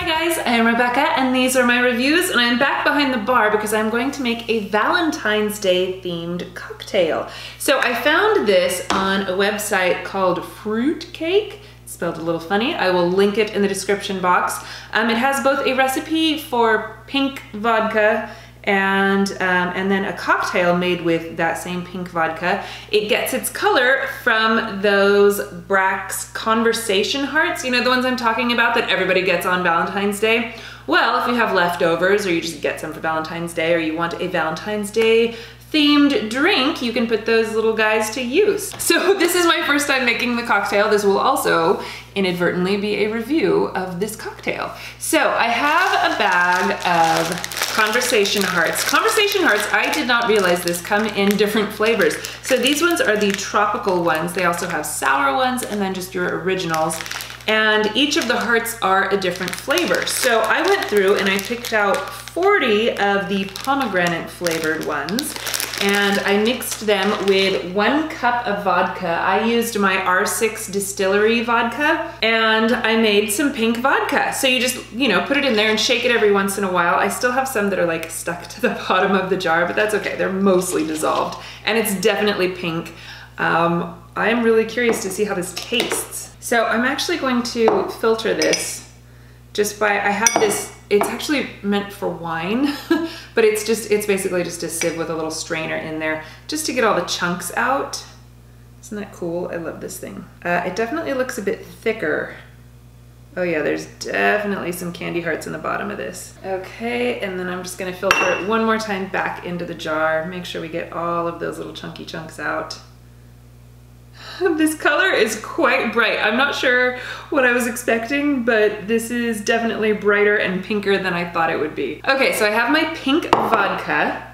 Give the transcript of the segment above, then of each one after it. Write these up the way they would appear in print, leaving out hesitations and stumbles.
Hi guys, I am Rebecca and these are my reviews, and I'm back behind the bar because I'm going to make a Valentine's Day themed cocktail. So I found this on a website called Fruit Cake. It's spelled a little funny. I will link it in the description box. It has both a recipe for pink vodka and then a cocktail made with that same pink vodka. It gets its color from those Brax conversation hearts, you know, the ones I'm talking about that everybody gets on Valentine's Day. Well, if you have leftovers or you just get some for Valentine's Day or you want a Valentine's Day themed drink, you can put those little guys to use. So this is my first time making the cocktail. This will also inadvertently be a review of this cocktail. So I have a bag of Conversation Hearts. Conversation Hearts, I did not realize this, come in different flavors. So these ones are the tropical ones. They also have sour ones and then just your originals. And each of the hearts are a different flavor. So I went through and I picked out 40 of the pomegranate flavored ones, and I mixed them with 1 cup of vodka. I used my R6 distillery vodka, and I made some pink vodka. So you just, you know, put it in there and shake it every once in a while. I still have some that are like stuck to the bottom of the jar, but that's okay. They're mostly dissolved, and it's definitely pink. I'm really curious to see how this tastes. So I'm actually going to filter this just by, I have this, it's actually meant for wine, but it's basically just a sieve with a little strainer in there just to get all the chunks out. Isn't that cool? I love this thing. It definitely looks a bit thicker. Oh yeah, there's definitely some candy hearts in the bottom of this. Okay, and then I'm just gonna filter it one more time back into the jar. Make sure we get all of those little chunky chunks out. This color is quite bright. I'm not sure what I was expecting, but this is definitely brighter and pinker than I thought it would be. Okay, so I have my pink vodka.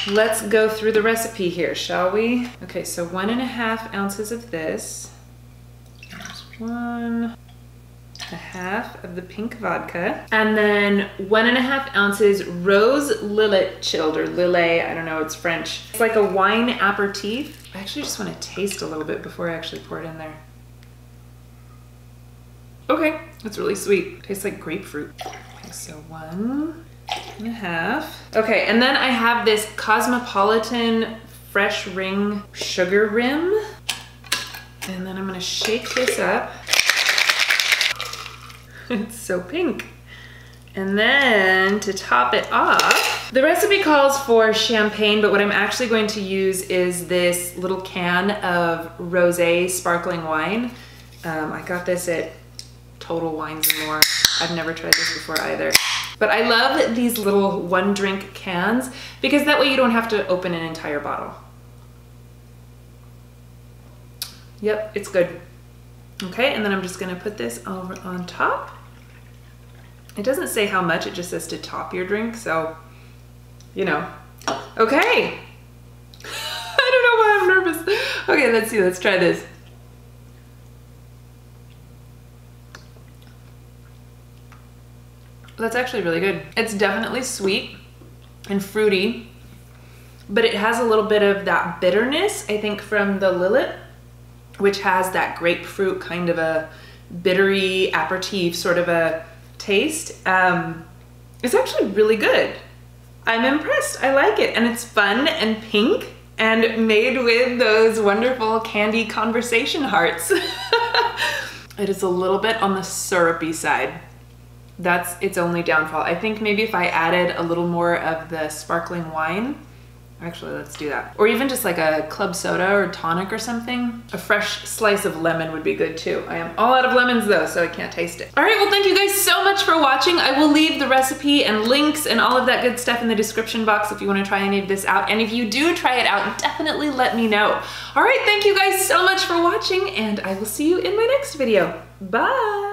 Let's go through the recipe here, shall we? Okay, so 1.5 ounces of this. There's 1.5 of the pink vodka. And then 1.5 ounces rose Lillet chilled, or Lillet, I don't know, it's French. It's like a wine aperitif. I actually just want to taste a little bit before I actually pour it in there. Okay, it's really sweet. Tastes like grapefruit. Okay, so 1.5. Okay, and then I have this Cosmopolitan Fresh Ring Sugar Rim. And then I'm gonna shake this up. It's so pink. And then to top it off, the recipe calls for champagne, but what I'm actually going to use is this little can of rosé sparkling wine. I got this at Total Wines & More. I've never tried this before either. But I love these little 1 drink cans because that way you don't have to open an entire bottle. Yep, it's good. Okay, and then I'm just gonna put this over on top. It doesn't say how much, it just says to top your drink, so, you know. Okay. I don't know why I'm nervous. Okay, let's see, let's try this. That's actually really good. It's definitely sweet and fruity, but it has a little bit of that bitterness, I think, from the Lillet, which has that grapefruit kind of a bittery aperitif sort of a taste. It's actually really good. I'm impressed. I like it, and it's fun and pink and made with those wonderful candy conversation hearts. It is a little bit on the syrupy side. That's its only downfall. I think maybe if I added a little more of the sparkling wine, actually, let's do that. Or even just like a club soda or tonic or something. A fresh slice of lemon would be good too. I am all out of lemons though, so I can't taste it. All right, well, thank you guys so much for watching. I will leave the recipe and links and all of that good stuff in the description box if you want to try any of this out. And if you do try it out, definitely let me know. All right, thank you guys so much for watching, and I will see you in my next video. Bye.